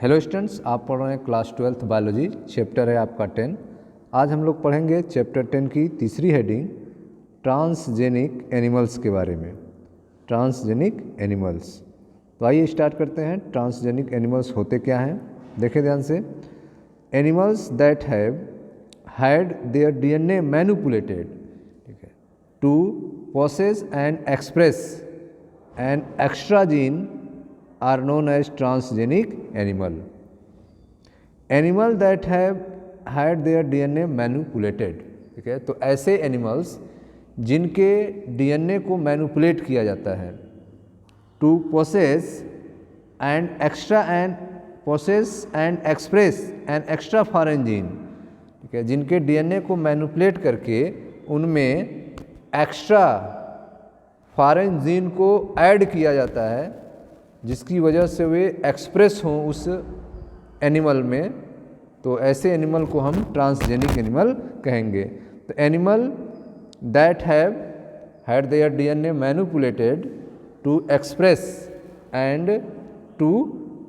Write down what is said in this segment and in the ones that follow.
Hello students, आप पढ़ रहे हैं क्लास 12th बायोलॉजी। चैप्टर है आपका 10। आज हम लोग पढ़ेंगे चैप्टर 10 की तीसरी हेडिंग ट्रांसजेनिक एनिमल्स के बारे में। ट्रांसजेनिक एनिमल्स, तो आइए स्टार्ट करते हैं। ट्रांसजेनिक एनिमल्स होते क्या हैं, देखें ध्यान से। Animals that have had their DNA manipulated, ठीक है, to possess and express an extra gene are known as transgenic animal. Animal that have had their DNA manipulated, ठीक है, तो ऐसे एनिमल्स जिनके डीएनए को मैनिपुलेट किया जाता है, to possess and express an extra foreign gene, ठीक है, जिनके डीएनए को मैनिपुलेट करके उनमें एक्स्ट्रा फॉरेन जीन को ऐड किया जाता है, जिसकी वजह से वे एक्सप्रेस हों उस एनिमल में, तो ऐसे एनिमल को हम ट्रांसजेनिक एनिमल कहेंगे। तो animal that have had their DNA manipulated to express and to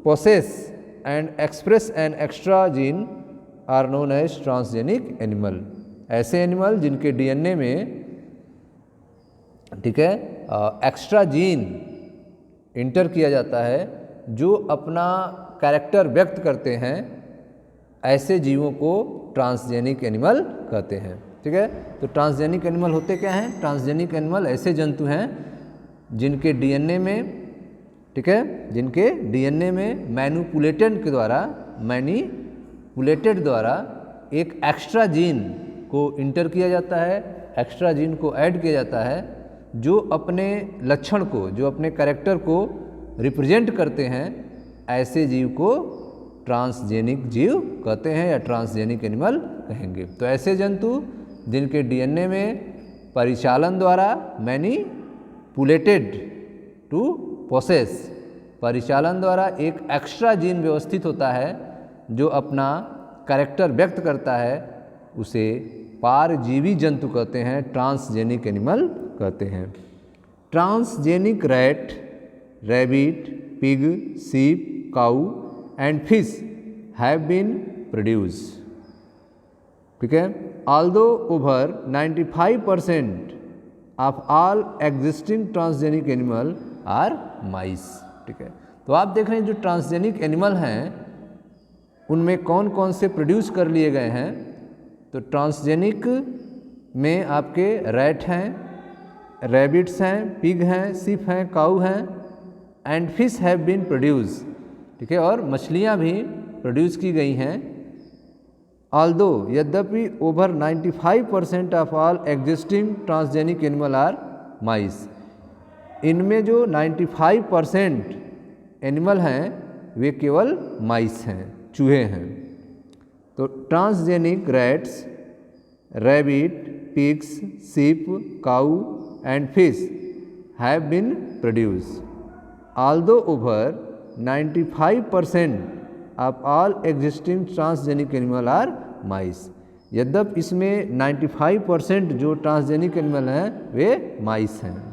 possess and express an extra gene are known as transgenic animal. ऐसे एनिमल जिनके डीएनए में, ठीक है, एक्स्ट्रा जीन इंटर किया जाता है जो अपना कैरेक्टर व्यक्त करते हैं, ऐसे जीवों को ट्रांसजेनिक एनिमल कहते हैं। ठीक है, तो ट्रांसजेनिक एनिमल होते क्या हैं? ट्रांसजेनिक एनिमल ऐसे जंतु हैं जिनके डीएनए में, ठीक है, जिनके डीएनए में मैनिपुलेटेड द्वारा एक एक्स्ट्रा जीन को इंटर किया जाता है, एक्स्ट्रा जीन को ऐड किया जाता है, जो अपने लक्षण को, जो अपने कैरेक्टर को रिप्रेजेंट करते हैं, ऐसे जीव को ट्रांसजेनिक जीव कहते हैं या ट्रांसजेनिक एनिमल कहेंगे। तो ऐसे जंतु जिनके डीएनए में परिचालन द्वारा मैनिपुलेटेड टू पोसेस, परिचालन द्वारा एक एक्स्ट्रा जीन व्यवस्थित होता है जो अपना कैरेक्टर व्यक्त करता है, उसे पारजीवी जंतु कहते हैं, ट्रांसजेनिक एनिमल कहते हैं। Transgenic rat, rabbit, pig, sheep, cow and fish have been produce, ठीक है, although over 95% of all existing transgenic animal are mice. ठीक है, तो आप देख रहे हैं जो ट्रांसजेनिक एनिमल हैं उनमें कौन कौन से प्रोड्यूस कर लिए गए हैं। तो ट्रांसजेनिक में आपके रैट हैं, रैबिट्स हैं, पिग हैं, सीप हैं, काऊ हैं, and fish have been produce, ठीक है, और मछलियां भी प्रोड्यूस की गई हैं। ऑल्दो, यद्यपि over 95% of all existing transgenic animal are mice, इनमें जो 95% एनिमल हैं वे केवल माइस हैं, चूहे हैं। तो ट्रांसजेनिक रैट्स, रैबिट, पिग्स, सीप, काऊ and fish have been produced. Although over 95% of all existing transgenic animal are mice. यद्यप इसमें 95% जो ट्रांसजेनिक एनिमल हैं वे माइस हैं।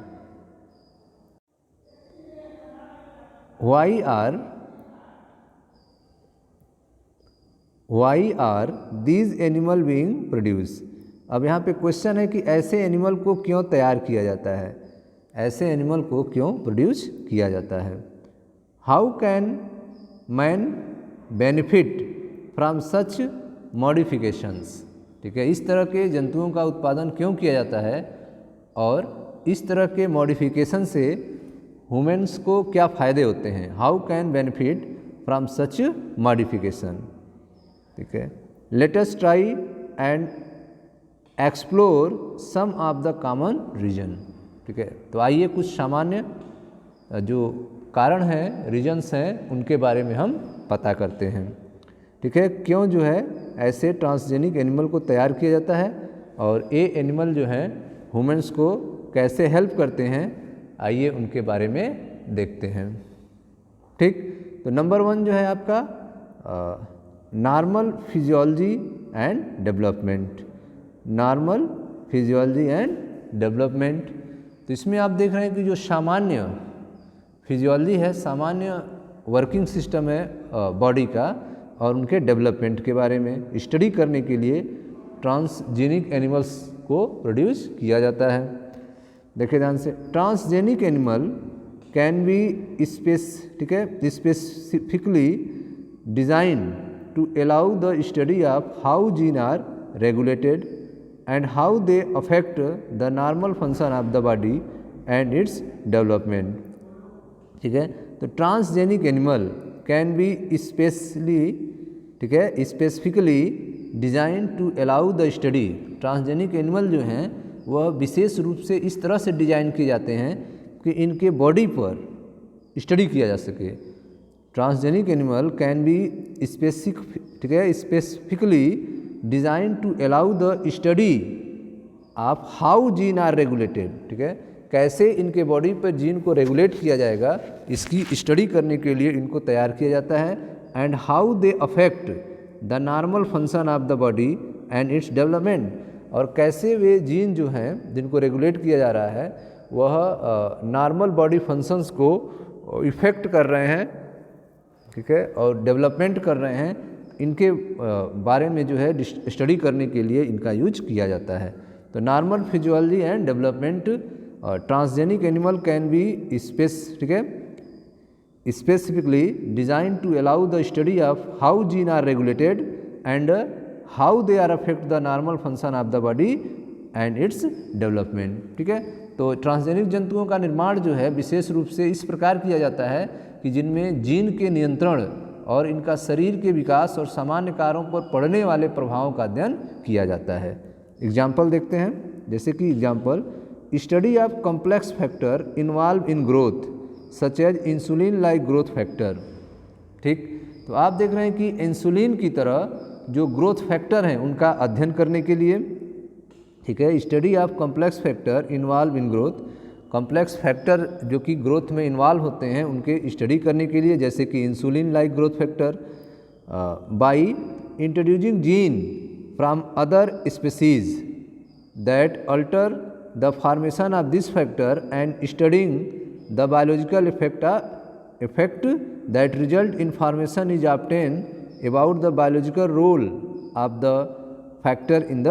Why are these animal being produced? अब यहाँ पे क्वेश्चन है कि ऐसे एनिमल को क्यों तैयार किया जाता है, ऐसे एनिमल को क्यों प्रोड्यूस किया जाता है। How can man benefit from such modifications, ठीक है, इस तरह के जंतुओं का उत्पादन क्यों किया जाता है और इस तरह के मॉडिफिकेशन से ह्यूमन्स को क्या फ़ायदे होते हैं। How can benefit from such modification, ठीक है। Let us try and explore some of the common reason, ठीक है, तो आइए कुछ सामान्य जो कारण हैं, रीजन्स हैं, उनके बारे में हम पता करते हैं। ठीक है, क्यों जो है ऐसे ट्रांसजेनिक एनिमल को तैयार किया जाता है और ये एनिमल जो हैं ह्यूमन्स को कैसे हेल्प करते हैं, आइए उनके बारे में देखते हैं। ठीक, तो नंबर 1 जो है आपका normal physiology and development. Normal physiology and development, तो इसमें आप देख रहे हैं कि जो सामान्य फिजियोलॉजी है, सामान्य वर्किंग सिस्टम है बॉडी का और उनके डेवलपमेंट के बारे में स्टडी करने के लिए ट्रांसजेनिक एनिमल्स को प्रोड्यूस किया जाता है। देखिए ध्यान से, transgenic animal can be specifically design to allow the study of how gene are regulated and how they affect the normal function of the body and its development। ठीक है, तो transgenic animal can be specifically design to allow the study. Transgenic animal जो हैं वह विशेष रूप से इस तरह से डिजाइन किए जाते हैं कि इनके बॉडी पर स्टडी किया जा सके। Transgenic animal can be specifically design to allow the study of how gene are regulated. ठीक है, कैसे इनके बॉडी पर जीन को रेगुलेट किया जाएगा इसकी स्टडी करने के लिए इनको तैयार किया जाता है। And how they affect the normal function of the body and its development, और कैसे वे जीन जो हैं जिनको रेगुलेट किया जा रहा है वह नॉर्मल बॉडी फंक्शंस को इफ़ेक्ट कर रहे हैं। ठीक है, और डेवलपमेंट कर रहे हैं, इनके बारे में जो है स्टडी करने के लिए इनका यूज किया जाता है। तो normal physiology and development, transgenic animal can be specifically design to allow the study of how gene are regulated and how they are affect the normal function of the body and its development. ठीक है, तो transgenic जंतुओं का निर्माण जो है विशेष रूप से इस प्रकार किया जाता है कि जिनमें जीन के नियंत्रण और इनका शरीर के विकास और सामान्य कार्यों पर पड़ने वाले प्रभावों का अध्ययन किया जाता है। एग्जाम्पल देखते हैं, जैसे कि example, study of complex factor involve in growth such as insulin like growth factor. ठीक, तो आप देख रहे हैं कि इंसुलिन की तरह जो ग्रोथ फैक्टर हैं उनका अध्ययन करने के लिए, ठीक है, study of complex factor involve in growth, complex factor जो कि ग्रोथ में इन्वॉल्व होते हैं उनके स्टडी करने के लिए, जैसे कि insulin like growth factor, by introducing gene from other species that alter the formation of this factor and studying the biological effect that result in formation is obtain about the biological role of the factor in the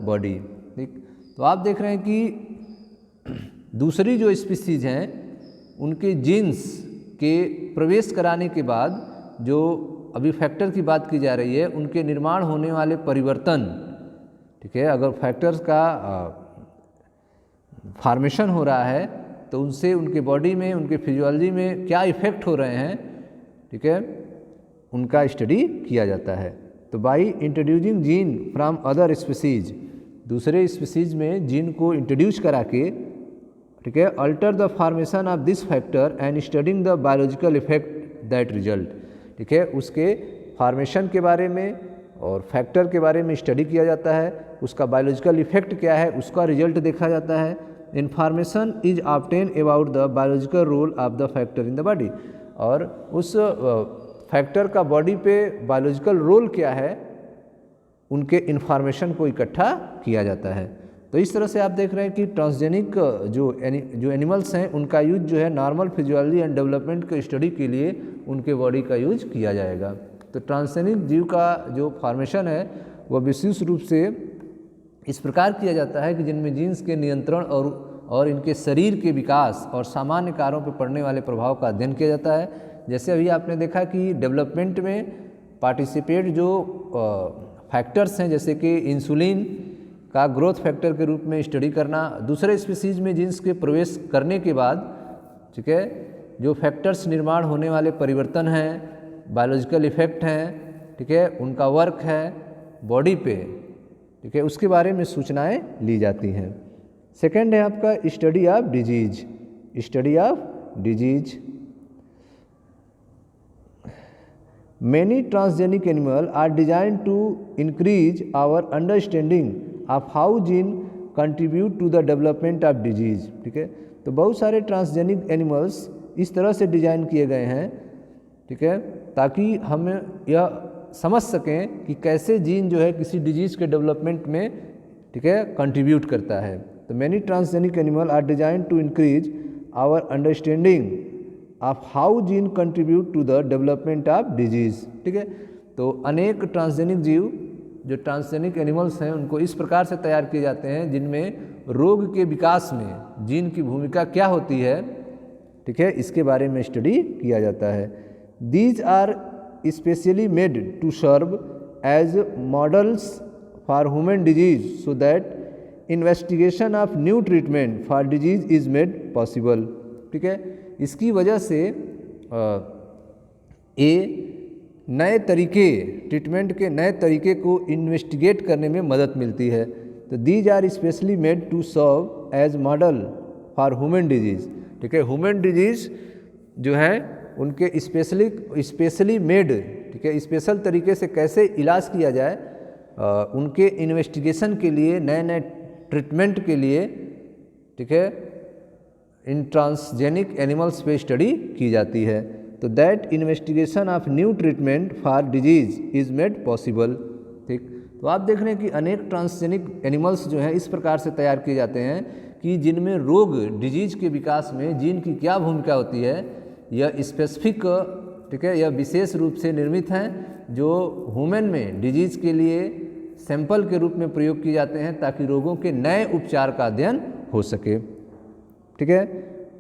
body. ठीक, तो आप देख रहे हैं कि दूसरी जो species हैं उनके जीन्स के प्रवेश कराने के बाद जो अभी फैक्टर की बात की जा रही है उनके निर्माण होने वाले परिवर्तन, ठीक है, अगर फैक्टर्स का फॉर्मेशन हो रहा है तो उनसे उनके बॉडी में, उनके फिजियोलॉजी में क्या इफ़ेक्ट हो रहे हैं, ठीक है, उनका स्टडी किया जाता है। तो by introducing gene from other species, दूसरे स्पीसीज में जीन को इंट्रोड्यूस करा के, ठीक है, alter the formation of this factor and studying the biological effect that result. ठीक है, उसके फॉर्मेशन के बारे में और फैक्टर के बारे में स्टडी किया जाता है, उसका बायोलॉजिकल इफेक्ट क्या है उसका रिजल्ट देखा जाता है। Information is obtain about the biological role of the factor in the body, और उस फैक्टर का बॉडी पे बायोलॉजिकल रोल क्या है उनके इन्फॉर्मेशन को इकट्ठा किया जाता है। तो इस तरह से आप देख रहे हैं कि ट्रांसजेनिक जो एनिमल्स हैं उनका यूज जो है नॉर्मल फिजियोलॉजी एंड डेवलपमेंट के स्टडी के लिए उनके बॉडी का यूज किया जाएगा। तो ट्रांसजेनिक जीव का जो फॉर्मेशन है वह विशेष रूप से इस प्रकार किया जाता है कि जिनमें जीन्स के नियंत्रण और इनके शरीर के विकास और सामान्य कार्यों पर पड़ने वाले प्रभाव का अध्ययन किया जाता है। जैसे अभी आपने देखा कि डेवलपमेंट में पार्टिसिपेट जो फैक्टर्स हैं, जैसे कि इंसुलिन का ग्रोथ फैक्टर के रूप में स्टडी करना, दूसरे स्पीसीज में जीन्स के प्रवेश करने के बाद, ठीक है, जो फैक्टर्स निर्माण होने वाले परिवर्तन हैं, बायोलॉजिकल इफेक्ट हैं, ठीक है, उनका वर्क है बॉडी पे, ठीक है, उसके बारे में सूचनाएं ली जाती हैं। सेकंड है आपका study of disease. Study of disease, many transgenic animals are designed to increase our understanding of how gene contribute to the development of disease। ठीक है, तो बहुत सारे ट्रांसजेनिक एनिमल्स इस तरह से डिज़ाइन किए गए हैं, ठीक है, ताकि हम यह समझ सकें कि कैसे जीन जो है किसी डिजीज़ के डेवलपमेंट में, ठीक है, कंट्रीब्यूट करता है। तो many transgenic animal are design to increase our understanding of how gene contribute to the development of disease. ठीक है, तो अनेक ट्रांसजेनिक जीव जो ट्रांसजेनिक एनिमल्स हैं उनको इस प्रकार से तैयार किए जाते हैं जिनमें रोग के विकास में जीन की भूमिका क्या होती है, ठीक है, इसके बारे में स्टडी किया जाता है। These are specially made to serve as models for human disease so that investigation of new treatment for disease is made possible. ठीक है, इसकी वजह से नए तरीके, ट्रीटमेंट के नए तरीके को इन्वेस्टिगेट करने में मदद मिलती है। तो these are specially made to serve as model for human disease. ठीक है, ह्यूमन डिजीज जो है उनके स्पेशली मेड, ठीक है, स्पेशल तरीके से कैसे इलाज किया जाए, उनके इन्वेस्टिगेशन के लिए, नए नए ट्रीटमेंट के लिए, ठीक है, इन ट्रांसजेनिक एनिमल्स पे स्टडी की जाती है। तो that investigation of new treatment for disease is made possible. ठीक, तो आप देख रहे हैं कि अनेक ट्रांसजेनिक एनिमल्स जो हैं इस प्रकार से तैयार किए जाते हैं कि जिनमें रोग, डिजीज के विकास में जीन की क्या भूमिका होती है, यह स्पेसिफिक, ठीक है, यह विशेष रूप से निर्मित हैं जो ह्यूमन में डिजीज के लिए सैंपल के रूप में प्रयोग किए जाते हैं ताकि रोगों के नए उपचार का अध्ययन हो सके। ठीक है,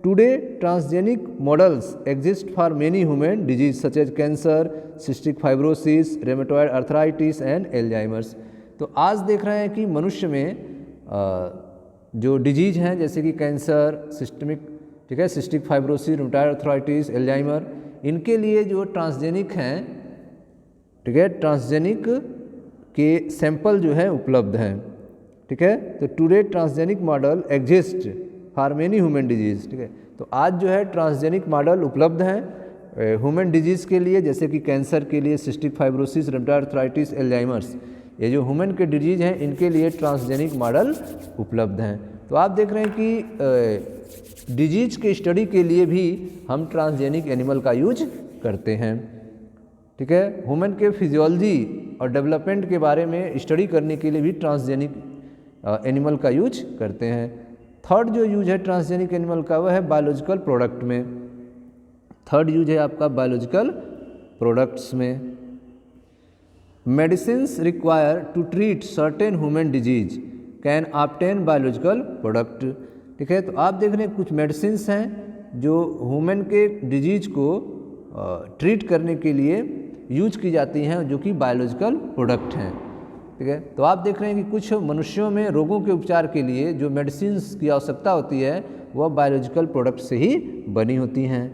today transgenic models exist for many human disease such as cancer, cystic fibrosis, rheumatoid arthritis and Alzheimer's. तो आज देख रहे हैं कि मनुष्य में जो डिजीज हैं जैसे कि कैंसर, सिस्टमिक, ठीक है, cystic fibrosis, rheumatoid arthritis, Alzheimer, इनके लिए जो ट्रांसजेनिक हैं, ठीक है, ट्रांसजेनिक के सैंपल जो है उपलब्ध हैं। ठीक है, तो today transgenic model exist for many human disease. ठीक है, तो आज जो है ट्रांसजेनिक मॉडल उपलब्ध हैं ह्यूमन डिजीज़ के लिए, जैसे कि कैंसर के लिए, cystic fibrosis, rheumatoid arthritis, Alzheimer's, ये जो ह्यूमन के डिजीज हैं इनके लिए ट्रांसजेनिक मॉडल उपलब्ध हैं। तो आप देख रहे हैं कि डिजीज के स्टडी के लिए भी हम ट्रांसजेनिक एनिमल का यूज करते हैं। ठीक है, ह्यूमन के फिजियोलॉजी और डेवलपमेंट के बारे में स्टडी करने के लिए भी ट्रांसजेनिक एनिमल का यूज करते हैं। थर्ड जो यूज है ट्रांसजेनिक एनिमल का वह है बायोलॉजिकल प्रोडक्ट में। थर्ड यूज है आपका बायोलॉजिकल प्रोडक्ट्स में। Medicines require to treat certain human disease can obtain biological product. ठीक है, तो आप देख रहे हैं कुछ मेडिसिन्स हैं जो ह्यूमन के डिजीज को ट्रीट करने के लिए यूज की जाती हैं जो कि बायोलॉजिकल प्रोडक्ट हैं। ठीक है, तो आप देख रहे हैं कि कुछ मनुष्यों में रोगों के उपचार के लिए जो मेडिसिन्स की आवश्यकता होती है वह बायोलॉजिकल प्रोडक्ट से ही बनी होती हैं।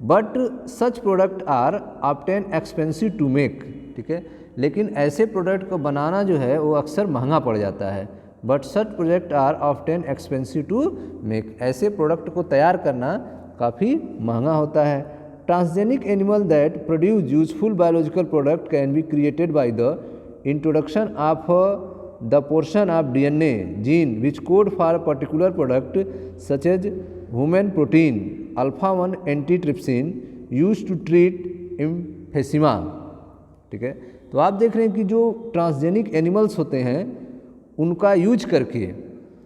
But such product are obtain expensive to make. ठीक है, लेकिन ऐसे प्रोडक्ट को बनाना जो है वो अक्सर महंगा पड़ जाता है। But such product are obtain expensive to make, ऐसे प्रोडक्ट को तैयार करना काफ़ी महंगा होता है। Transgenic animal that produce useful biological product can be created by the introduction of the portion of DNA gene which code for a particular product such as human protein alpha 1 antitrypsin used to treat emphysema। ठीक है, तो आप देख रहे हैं कि जो transgenic animals होते हैं उनका यूज करके,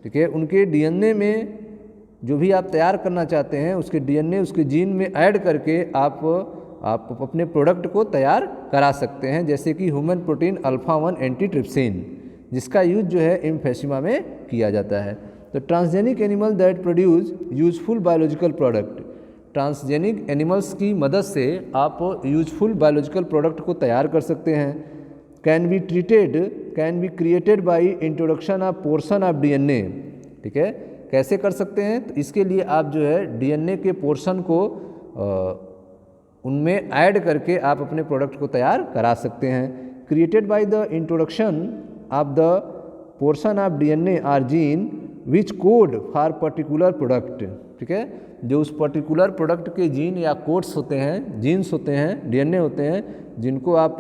ठीक है, उनके डीएनए में जो भी आप तैयार करना चाहते हैं उसके डीएनए उसके जीन में ऐड करके आप अपने प्रोडक्ट को तैयार करा सकते हैं, जैसे कि ह्यूमन प्रोटीन अल्फा 1 एंटीट्रिप्सिन जिसका यूज जो है एम्फेसिमा में किया जाता है। तो transgenic animal that produce useful biological product, transgenic animals की मदद से आप यूजफुल बायोलॉजिकल प्रोडक्ट को तैयार कर सकते हैं। Can be created by introduction of portion of DNA. ठीक है, कैसे कर सकते हैं? तो इसके लिए आप जो है डीएनए के पोर्शन को उनमें ऐड करके आप अपने प्रोडक्ट को तैयार करा सकते हैं। Created by the introduction of the portion of DNA or gene which code for particular product. ठीक है, जो उस पर्टिकुलर प्रोडक्ट के जीन या कोड्स होते हैं, जीन्स होते हैं, डीएनए होते हैं, जिनको आप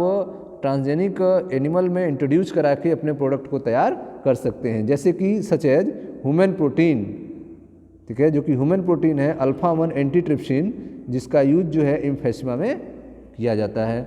ट्रांसजेनिक एनिमल में इंट्रोड्यूस करा के अपने प्रोडक्ट को तैयार कर सकते हैं, जैसे कि सच एज ह्यूमन प्रोटीन। ठीक है, जो कि ह्यूमन प्रोटीन है अल्फा 1 एंटीट्रिप्सिन जिसका यूज जो है एम्फेसिमा में किया जाता है।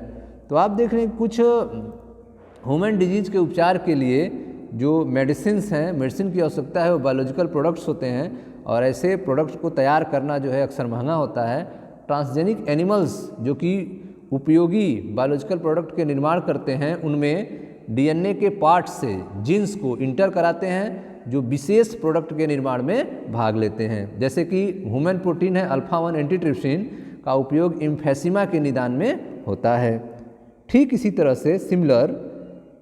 तो आप देख रहे हैं कुछ ह्यूमन डिजीज के उपचार के लिए जो मेडिसिन्स हैं, मेडिसिन की आवश्यकता है वो बायोलॉजिकल प्रोडक्ट्स होते हैं और ऐसे प्रोडक्ट्स को तैयार करना जो है अक्सर महंगा होता है। ट्रांसजेनिक एनिमल्स जो कि उपयोगी बायोलॉजिकल प्रोडक्ट के निर्माण करते हैं उनमें डीएनए के पार्ट से जीन्स को इंटर कराते हैं जो विशेष प्रोडक्ट के निर्माण में भाग लेते हैं। जैसे कि ह्यूमन प्रोटीन है अल्फा 1 एंटीट्रिप्सिन का उपयोग इम्फेसिमा के निदान में होता है। ठीक इसी तरह से similar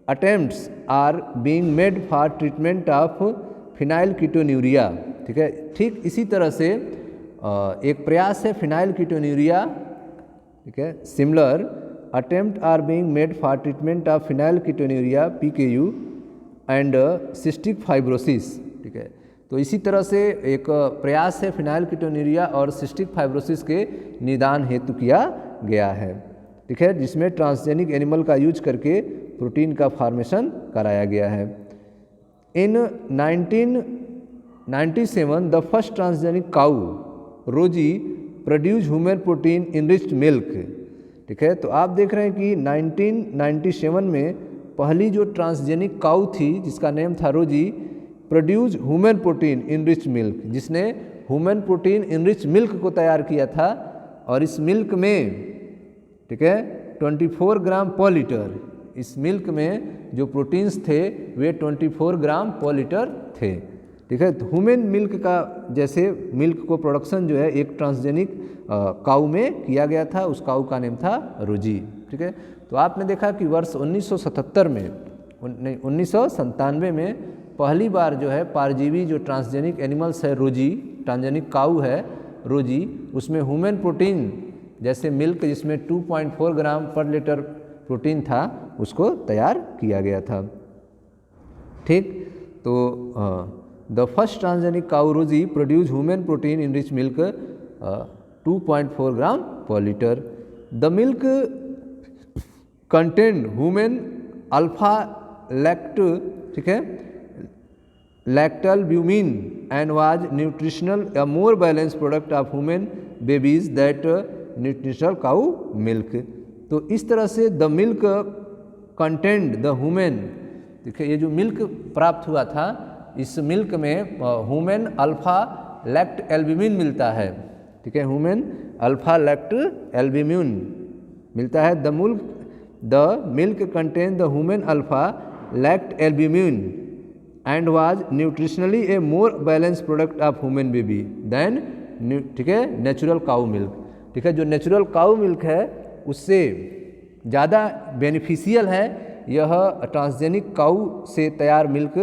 attempts are being made for treatment of phenylketonuria. ठीक है, ठीक इसी तरह से एक प्रयास है फिनाइलकीटोन्यूरिया। ठीक है, similar attempt are being made for treatment of phenylketonuria PKU and cystic fibrosis. ठीक है, तो इसी तरह से एक प्रयास है फिनाइलकीटोन्यूरिया और सिस्टिक फाइब्रोसिस के निदान हेतु किया गया है। ठीक है, जिसमें ट्रांसजेनिक एनिमल का यूज करके प्रोटीन का फॉर्मेशन कराया गया है। इन 1997 the first transgenic cow Rosie produce human protein enriched milk. ठीक है, तो आप देख रहे हैं कि 1997 में पहली जो ट्रांसजेनिक काऊ थी जिसका नेम था रोजी produce human protein enriched milk, जिसने ह्यूमन प्रोटीन इनरिच्ड मिल्क को तैयार किया था और इस मिल्क में, ठीक है, 24 ग्राम पर लीटर, इस मिल्क में जो प्रोटीन्स थे वे 24 ग्राम पर लीटर थे। ठीक है, तो ह्यूमन मिल्क का जैसे मिल्क को प्रोडक्शन जो है एक ट्रांसजेनिक काऊ में किया गया था, उस काऊ का नेम था रोजी। ठीक है, तो आपने देखा कि वर्ष 1997 में 1997 में पहली बार जो है परजीवी जो ट्रांसजेनिक एनिमल्स है रोजी, ट्रांसजेनिक काऊ है रोजी, उसमें ह्यूमन प्रोटीन जैसे मिल्क जिसमें 2.4 ग्राम पर लीटर प्रोटीन था उसको तैयार किया गया था। ठीक, तो the first transgenic cow Rosie produce human protein in rich milk 2.4 gram per litre. The milk content human alpha lact, ठीक है, lactalbumin and was nutritional a more balance product of human babies that nutritional cow milk. तो इस तरह से the milk content the human, देखिए ये जो milk प्राप्त हुआ था इस मिल्क में ह्यूमन अल्फा लैक्ट एल्ब्यूमिन मिलता है। ठीक है, ह्यूमन अल्फा लैक्ट एल्ब्यूमिन मिलता है। The milk content the human alpha lactalbumin and was nutritionally a more balance product of human baby then, ठीक है, नेचुरल काऊ मिल्क। ठीक है, जो नेचुरल काऊ मिल्क है उससे ज़्यादा बेनिफिशियल है यह ट्रांसजेनिक काऊ से तैयार मिल्क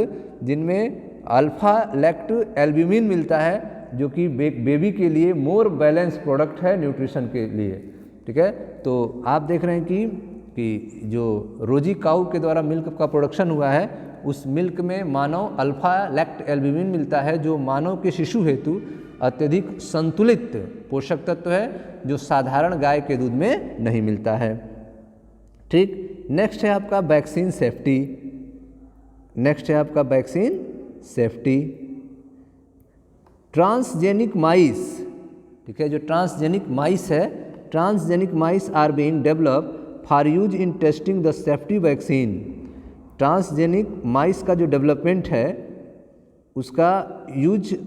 जिनमें अल्फा लैक्ट एल्ब्यूमिन मिलता है जो कि बेबी के लिए मोर बैलेंस प्रोडक्ट है न्यूट्रिशन के लिए। ठीक है, तो आप देख रहे हैं कि जो रोजी काऊ के द्वारा मिल्क का प्रोडक्शन हुआ है उस मिल्क में मानव अल्फा लैक्ट एल्ब्यूमिन मिलता है जो मानव के शिशु हेतु अत्यधिक संतुलित पोषक तत्व है जो साधारण गाय के दूध में नहीं मिलता है। ठीक, नेक्स्ट है आपका वैक्सीन सेफ्टी। नेक्स्ट है आपका वैक्सीन सेफ्टी। ट्रांसजेनिक माइस, ठीक है, जो ट्रांसजेनिक माइस है, transgenic mice are being develop for use in testing the safety vaccine. Transgenic mice का जो डेवलपमेंट है उसका use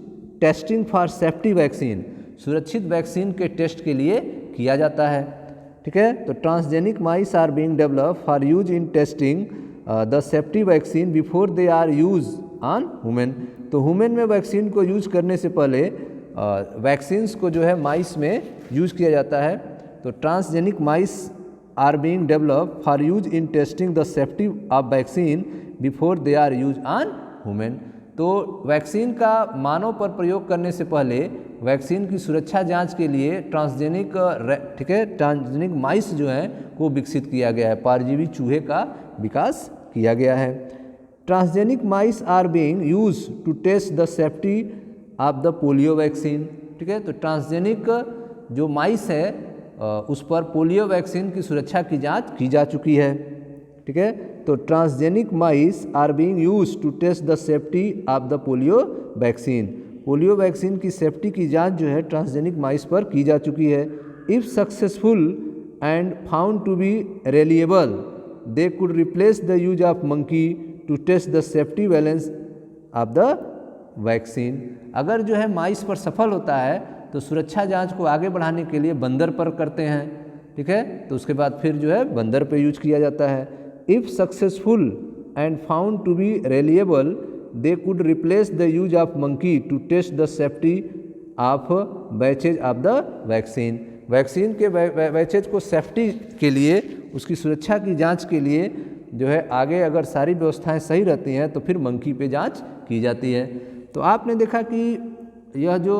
testing for safety vaccine, सुरक्षित वैक्सीन के टेस्ट के लिए किया जाता है। ठीक है, तो transgenic mice are being develop for use in testing the safety vaccine before they are use on human. तो ह्यूमन में वैक्सीन को यूज करने से पहले वैक्सीन्स को जो है माइस में यूज किया जाता है। तो transgenic mice are being develop for use in testing the safety of vaccine before they are use on human. तो वैक्सीन का मानव पर प्रयोग करने से पहले वैक्सीन की सुरक्षा जांच के लिए ट्रांसजेनिक, ठीक है, ट्रांसजेनिक माइस जो है को विकसित किया गया है, परजीवी चूहे का विकास किया गया है। Transgenic mice are being use to test the safety of the polio vaccine. ठीक है, तो ट्रांसजेनिक जो माइस है उस पर पोलियो वैक्सीन की सुरक्षा की जांच की जा चुकी है। ठीक है, तो transgenic mice are being use to test the safety of the polio vaccine. Polio vaccine की सेफ्टी की जांच जो है ट्रांसजेनिक माइस पर की जा चुकी है। If successful and found to be reliable they could replace the use of monkey to test the safety balance of the vaccine. अगर जो है माइस पर सफल होता है तो सुरक्षा जांच को आगे बढ़ाने के लिए बंदर पर करते हैं, ठीक है। तो उसके बाद फिर जो है बंदर पे यूज किया जाता है। If successful and found to be reliable they could replace the use of monkey to test the safety of batches of the vaccine. Vaccine के बैचेज को सेफ्टी के लिए, उसकी सुरक्षा की जांच के लिए जो है आगे अगर सारी व्यवस्थाएं सही रहती हैं तो फिर मंकी पे जांच की जाती है। तो आपने देखा कि यह जो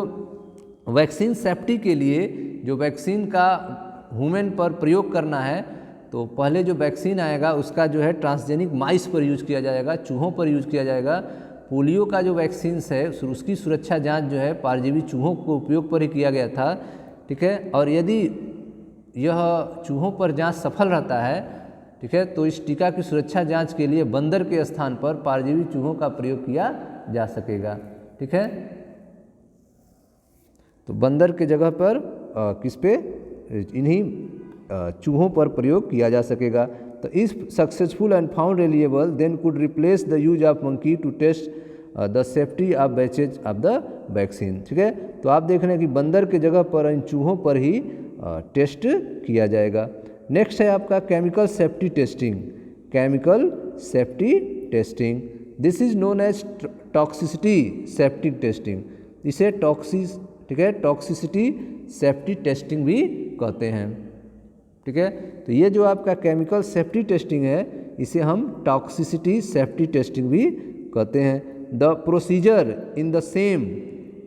वैक्सीन सेफ्टी के लिए जो वैक्सीन का ह्यूमन पर प्रयोग करना है, तो पहले जो वैक्सीन आएगा उसका जो है ट्रांसजेनिक माइस पर यूज किया जाएगा, चूहों पर यूज किया जाएगा। पोलियो का जो वैक्सीन है उसकी सुरक्षा जांच जो है परजीवी चूहों को उपयोग पर ही किया गया था, ठीक है। और यदि यह चूहों पर जांच सफल रहता है, ठीक है, तो इस टीका की सुरक्षा जांच के लिए बंदर के स्थान पर परजीवी चूहों का प्रयोग किया जा सकेगा, ठीक है। तो बंदर के जगह पर किस पे, इन्हीं चूहों पर प्रयोग किया जा सकेगा। तो if successful and found reliable then could replace the use of monkey to test the safety of batches of the vaccine, ठीक है। तो आप देख रहे हैं कि बंदर के जगह पर इन चूहों पर ही टेस्ट किया जाएगा। नेक्स्ट है आपका chemical safety testing. Chemical safety testing, this is known as toxicity safety testing. इसे ठीक है, टॉक्सिसिटी सेफ्टी टेस्टिंग भी कहते हैं, ठीक है। तो ये जो आपका केमिकल सेफ्टी टेस्टिंग है इसे हम टॉक्सिसिटी सेफ्टी टेस्टिंग भी कहते हैं। The procedure in the same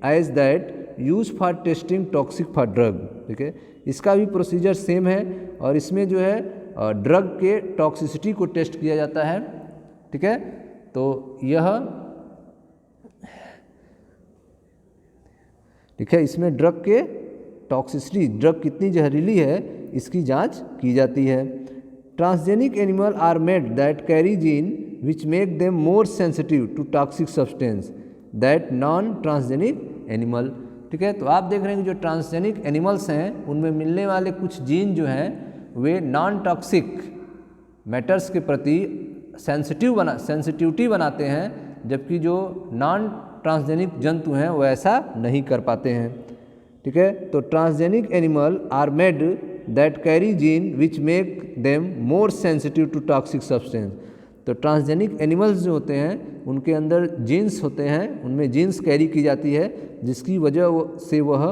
as that use for testing toxic for drug, ठीक है। इसका भी प्रोसीजर सेम है और इसमें जो है ड्रग के टॉक्सिसिटी को टेस्ट किया जाता है, ठीक है। तो यह ठीक है, इसमें ड्रग के टॉक्सिसिटी, ड्रग कितनी जहरीली है इसकी जांच की जाती है। Transgenic animal are made that carry gene which make them more sensitive to toxic substance that non transgenic animal, ठीक है। तो आप देख रहे हैं कि जो ट्रांसजेनिक एनिमल्स हैं उनमें मिलने वाले कुछ जीन जो हैं वे नॉन टॉक्सिक मैटर्स के प्रति सेंसिटिविटी बनाते हैं, जबकि जो नॉन ट्रांसजेनिक जंतु हैं वो ऐसा नहीं कर पाते हैं, ठीक है। तो transgenic animal are made that carry gene which make them more sensitive to toxic substance. तो ट्रांसजेनिक एनिमल्स जो होते हैं उनके अंदर जीन्स होते हैं, उनमें जीन्स कैरी की जाती है जिसकी वजह से वह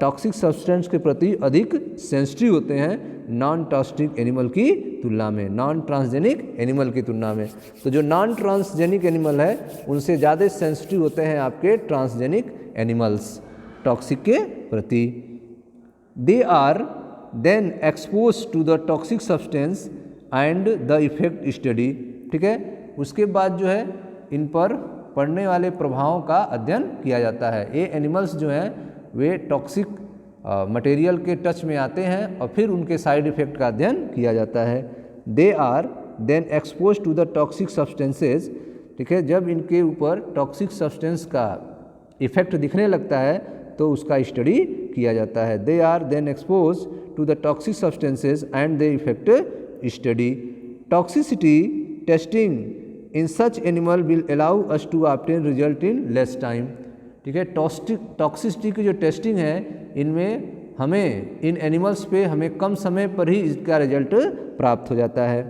टॉक्सिक सब्सटेंस के प्रति अधिक सेंसिटिव होते हैं नॉन टॉक्सिक एनिमल की तुलना में, नॉन ट्रांसजेनिक एनिमल की तुलना में। तो जो नॉन ट्रांसजेनिक एनिमल है उनसे ज़्यादा सेंसिटिव होते हैं आपके ट्रांसजेनिक एनिमल्स टॉक्सिक के प्रति। They are then expose to the toxic substance and the effect study, ठीक है। उसके बाद जो है इन पर पड़ने वाले प्रभावों का अध्ययन किया जाता है। ये एनिमल्स जो हैं वे टॉक्सिक मटेरियल के टच में आते हैं और फिर उनके साइड इफ़ेक्ट का अध्ययन किया जाता है। They are then expose to the toxic substances, ठीक है। जब इनके ऊपर टॉक्सिक सब्सटेंस का इफेक्ट दिखने लगता है तो उसका स्टडी किया जाता है। They are then expose to the toxic substances and they effect study. Toxicity testing in such animal will allow us to obtain result in less time, ठीक है। टॉक्सिसिटी की जो टेस्टिंग है इनमें हमें इन एनिमल्स पे हमें कम समय पर ही इसका रिजल्ट प्राप्त हो जाता है।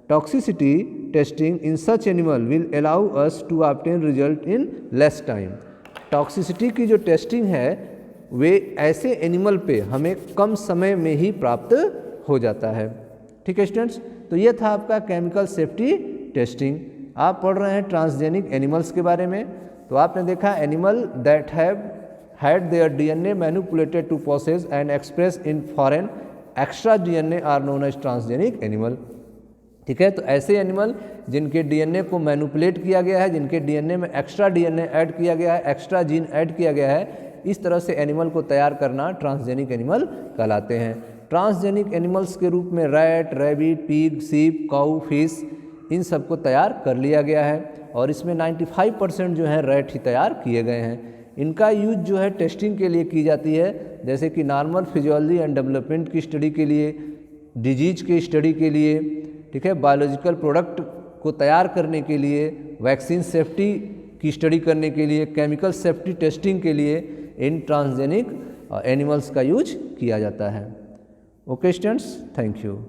Toxicity testing in such animal will allow us to obtain result in less time. Toxicity की जो टेस्टिंग है वे ऐसे एनिमल पे हमें कम समय में ही प्राप्त हो जाता है, ठीक है स्टूडेंट्स। तो ये था आपका केमिकल सेफ्टी टेस्टिंग। आप पढ़ रहे हैं ट्रांसजेनिक एनिमल्स के बारे में। तो आपने देखा animal that have had their DNA manipulated to process and express in foreign extra DNA are known as transgenic animal, ठीक है। तो ऐसे एनिमल जिनके डीएनए को मैनिपुलेट किया गया है, जिनके डीएनए में एक्स्ट्रा डीएनए ऐड किया गया है, एक्स्ट्रा जीन ऐड किया गया है, इस तरह से एनिमल को तैयार करना ट्रांसजेनिक एनिमल कहलाते हैं। ट्रांसजेनिक एनिमल्स के रूप में rat, rabbit, pig, sheep, cow, fish in सब को तैयार कर लिया गया है और इसमें 95% जो है रैट ही तैयार किए गए हैं। इनका यूज जो है टेस्टिंग के लिए की जाती है, जैसे कि नॉर्मल फिजियोलॉजी एंड डेवलपमेंट की स्टडी के लिए, डिजीज के स्टडी के लिए, ठीक है, बायोलॉजिकल प्रोडक्ट को तैयार करने के लिए, वैक्सीन सेफ्टी की स्टडी करने के लिए, केमिकल सेफ्टी टेस्टिंग के लिए इन ट्रांसजेनिक एनिमल्स का यूज किया जाता है। Okay students, thank you.